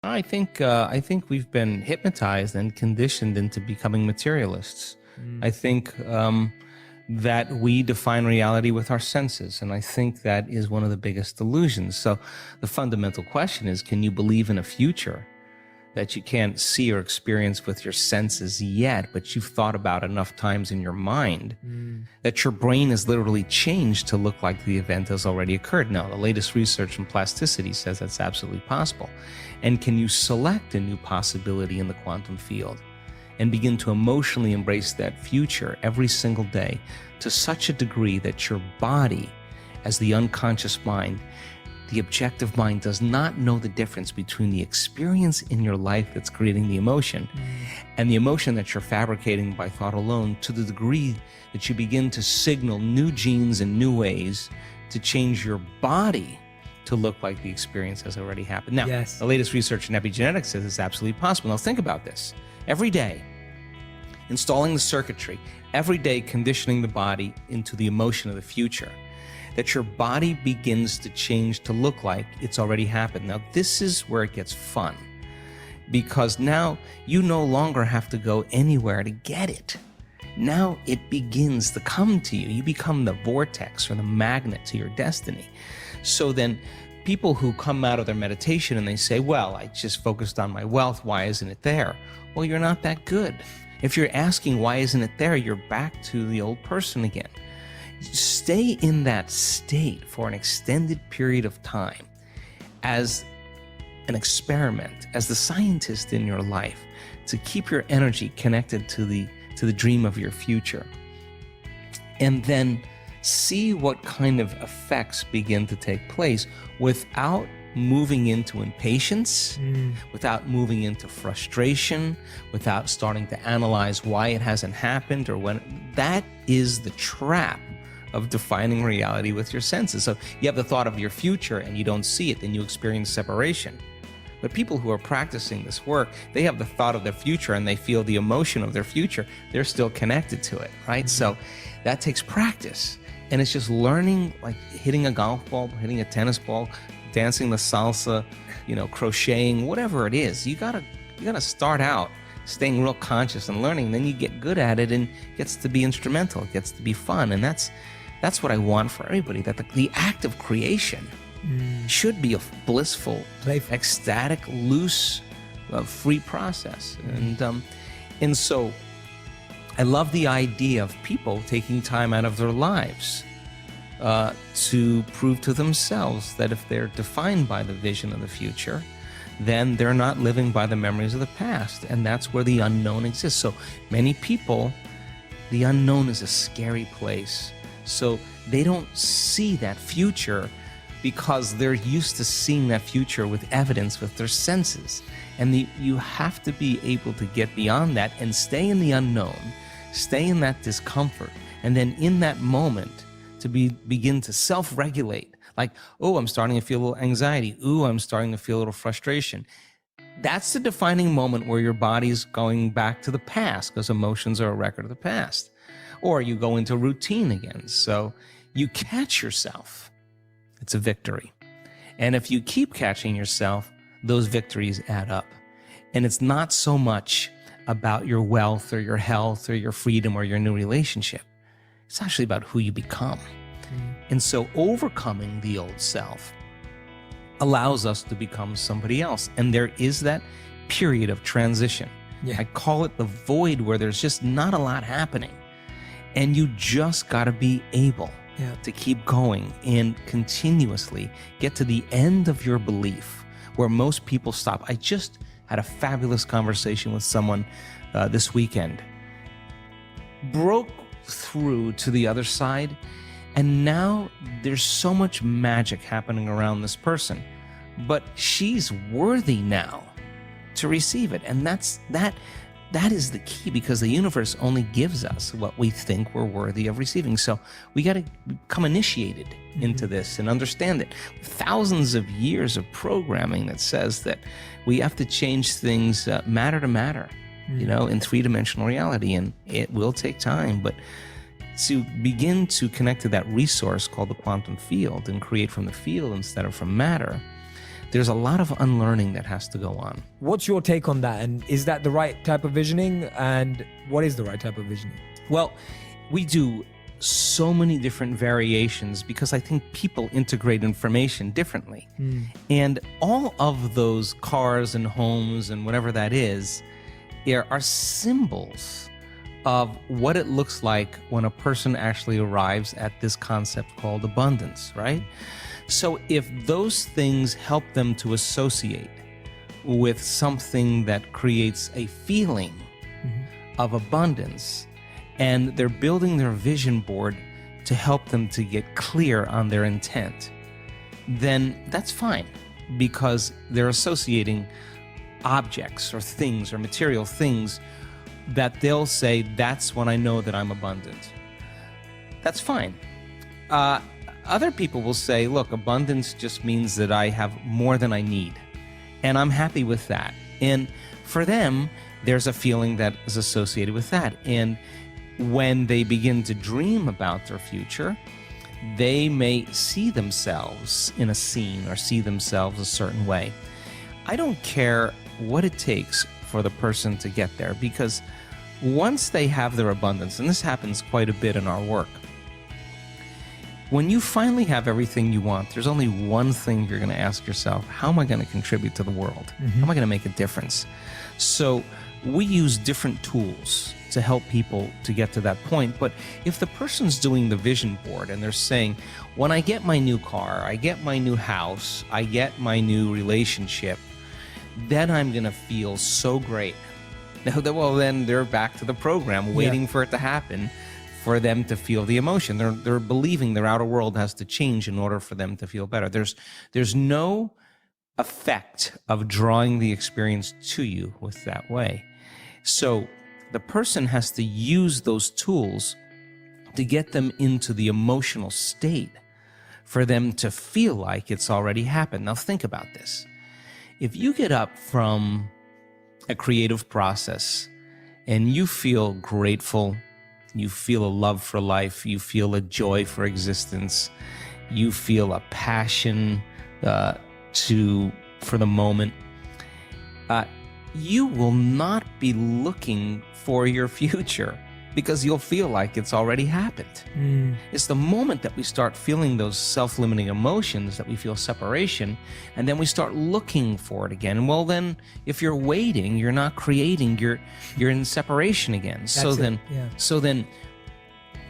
I think we've been hypnotized and conditioned into becoming materialists. I think that we define reality with our senses, and I think that is one of the biggest delusions. So the fundamental question is, can you believe in a future that you can't see or experience with your senses yet, but you've thought about enough times in your mind that your brain has literally changed to look like the event has already occurred? Now, the latest research in plasticity says that's absolutely possible. And can you select a new possibility in the quantum field and begin to emotionally embrace that future every single day to such a degree that your body, as the unconscious mind, the objective mind, does not know the difference between the experience in your life that's creating the emotion and the emotion that you're fabricating by thought alone, to the degree that you begin to signal new genes and new ways to change your body to look like the experience has already happened. Now, the latest research in epigenetics says it's absolutely possible. Now, think about this. Every day, installing the circuitry, every day conditioning the body into the emotion of the future, that your body begins to change to look like it's already happened. Now, this is where it gets fun, because now you no longer have to go anywhere to get it. Now it begins to come to you. You become the vortex or the magnet to your destiny. So then people who come out of their meditation and they say, well, I just focused on my wealth, why isn't it there? Well, you're not that good. If you're asking why isn't it there, you're back to the old person again. Stay in that state for an extended period of time as an experiment, as the scientist in your life, to keep your energy connected to the dream of your future. And then see what kind of effects begin to take place without moving into impatience, without moving into frustration, without starting to analyze why it hasn't happened or when. That is the trap of defining reality with your senses. So you have the thought of your future and you don't see it, then you experience separation. But people who are practicing this work, they have the thought of their future and they feel the emotion of their future. They're still connected to it, right? So that takes practice. And it's just learning, like hitting a golf ball, hitting a tennis ball, dancing the salsa, crocheting, whatever it is. You gotta start out staying real conscious and learning. Then you get good at it and it gets to be instrumental. It gets to be fun. And that's what I want for everybody, that the act of creation should be a blissful, playful, ecstatic, loose, free process. And so I love the idea of people taking time out of their lives to prove to themselves that if they're defined by the vision of the future, then they're not living by the memories of the past. And that's where the unknown exists. So many people, the unknown is a scary place. So they don't see that future because they're used to seeing that future with evidence, with their senses. And you have to be able to get beyond that and stay in the unknown, stay in that discomfort, and then in that moment to begin to self-regulate. Like, oh, I'm starting to feel a little anxiety. Ooh, I'm starting to feel a little frustration. That's the defining moment where your body's going back to the past, because emotions are a record of the past. Or you go into routine again. So you catch yourself. It's a victory. And if you keep catching yourself, those victories add up. And it's not so much about your wealth or your health or your freedom or your new relationship. It's actually about who you become. And so overcoming the old self allows us to become somebody else. And there is that period of transition. I call it the void, where there's just not a lot happening. And you just got to be able to keep going and continuously get to the end of your belief, where most people stop. I just had a fabulous conversation with someone this weekend. Broke through to the other side, and now there's so much magic happening around this person. But she's worthy now to receive it. And that is the key, because the universe only gives us what we think we're worthy of receiving. So we got to become initiated into this and understand it. Thousands of years of programming that says that we have to change things matter to matter, in three-dimensional reality. And it will take time, but to begin to connect to that resource called the quantum field and create from the field instead of from matter, there's a lot of unlearning that has to go on. What's your take on that? And is that the right type of visioning? And what is the right type of visioning? Well, we do so many different variations because I think people integrate information differently. And all of those cars and homes and whatever that is, there are symbols of what it looks like when a person actually arrives at this concept called abundance, right? So if those things help them to associate with something that creates a feeling of abundance, and they're building their vision board to help them to get clear on their intent, then that's fine, because they're associating objects or things or material things that they'll say, that's when I know that I'm abundant. That's fine. Other people will say, look, abundance just means that I have more than I need, and I'm happy with that. And for them, there's a feeling that is associated with that. And when they begin to dream about their future, they may see themselves in a scene or see themselves a certain way. I don't care what it takes for the person to get there, because once they have their abundance, and this happens quite a bit in our work, when you finally have everything you want, there's only one thing you're going to ask yourself: how am I going to contribute to the world? How am I going to make a difference? So we use different tools to help people to get to that point. But if the person's doing the vision board and they're saying, when I get my new car, I get my new house, I get my new relationship, then I'm going to feel so great. Well, then they're back to the program, waiting for it to happen for them to feel the emotion. They're believing their outer world has to change in order for them to feel better. There's no effect of drawing the experience to you with that way. So the person has to use those tools to get them into the emotional state for them to feel like it's already happened. Now think about this. If you get up from a creative process and you feel grateful, you feel a love for life, you feel a joy for existence, you feel a passion for the moment, you will not be looking for your future, because you'll feel like it's already happened. It's the moment that we start feeling those self-limiting emotions that we feel separation, and then we start looking for it again. Well, then if you're waiting, you're not creating, you're in separation again. So then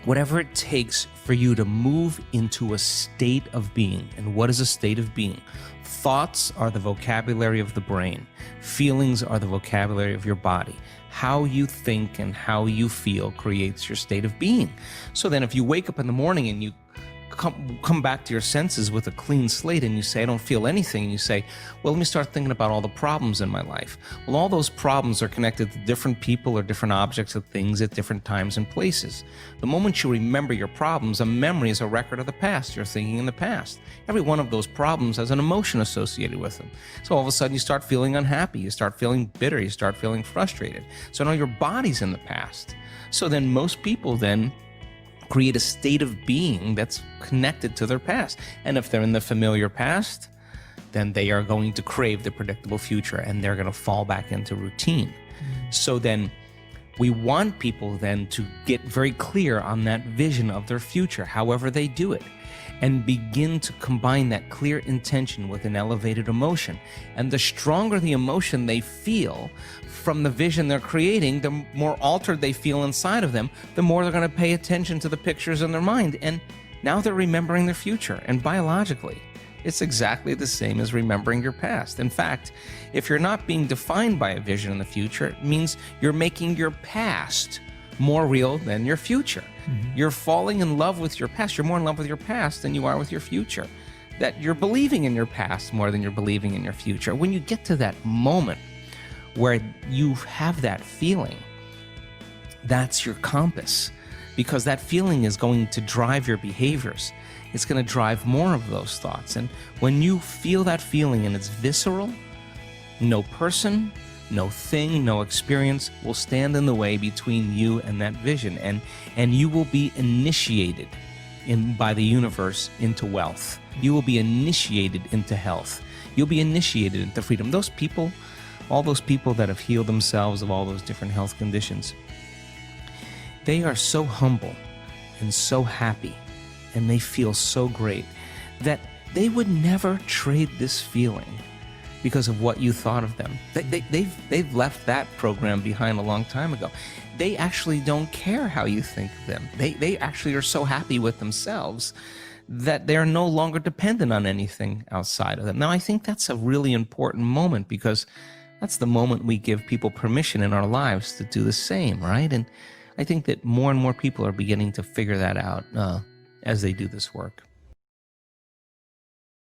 whatever it takes for you to move into a state of being. And what is a state of being? Thoughts are the vocabulary of the brain. Feelings are the vocabulary of your body. How you think and how you feel creates your state of being. So then if you wake up in the morning and you come back to your senses with a clean slate and you say, I don't feel anything, and you say, well, let me start thinking about all the problems in my life. Well, all those problems are connected to different people or different objects or things at different times and places. The moment you remember your problems, a memory is a record of the past. You're thinking in the past. Every one of those problems has an emotion associated with them. So all of a sudden you start feeling unhappy, you start feeling bitter, you start feeling frustrated. So now your body's in the past. So then most people then create a state of being that's connected to their past. And if they're in the familiar past, then they are going to crave the predictable future, and they're going to fall back into routine. So then we want people then to get very clear on that vision of their future, however they do it, and begin to combine that clear intention with an elevated emotion. And the stronger the emotion they feel from the vision they're creating, the more altered they feel inside of them, the more they're going to pay attention to the pictures in their mind. And now they're remembering their future. And biologically, it's exactly the same as remembering your past. In fact, if you're not being defined by a vision in the future, it means you're making your past more real than your future. You're falling in love with your past. You're more in love with your past than you are with your future. That you're believing in your past more than you're believing in your future. When you get to that moment where you have that feeling, that's your compass, because that feeling is going to drive your behaviors. It's going to drive more of those thoughts. And when you feel that feeling and it's visceral, no person, no thing, no experience will stand in the way between you and that vision. And you will be initiated by the universe into wealth. You will be initiated into health. You'll be initiated into freedom. Those people, all those people that have healed themselves of all those different health conditions, they are so humble and so happy, and they feel so great that they would never trade this feeling because of what you thought of them. They've left that program behind a long time ago. They actually don't care how you think of them. They actually are so happy with themselves that they're no longer dependent on anything outside of them. Now, I think that's a really important moment, because that's the moment we give people permission in our lives to do the same, right? And I think that more and more people are beginning to figure that out as they do this work.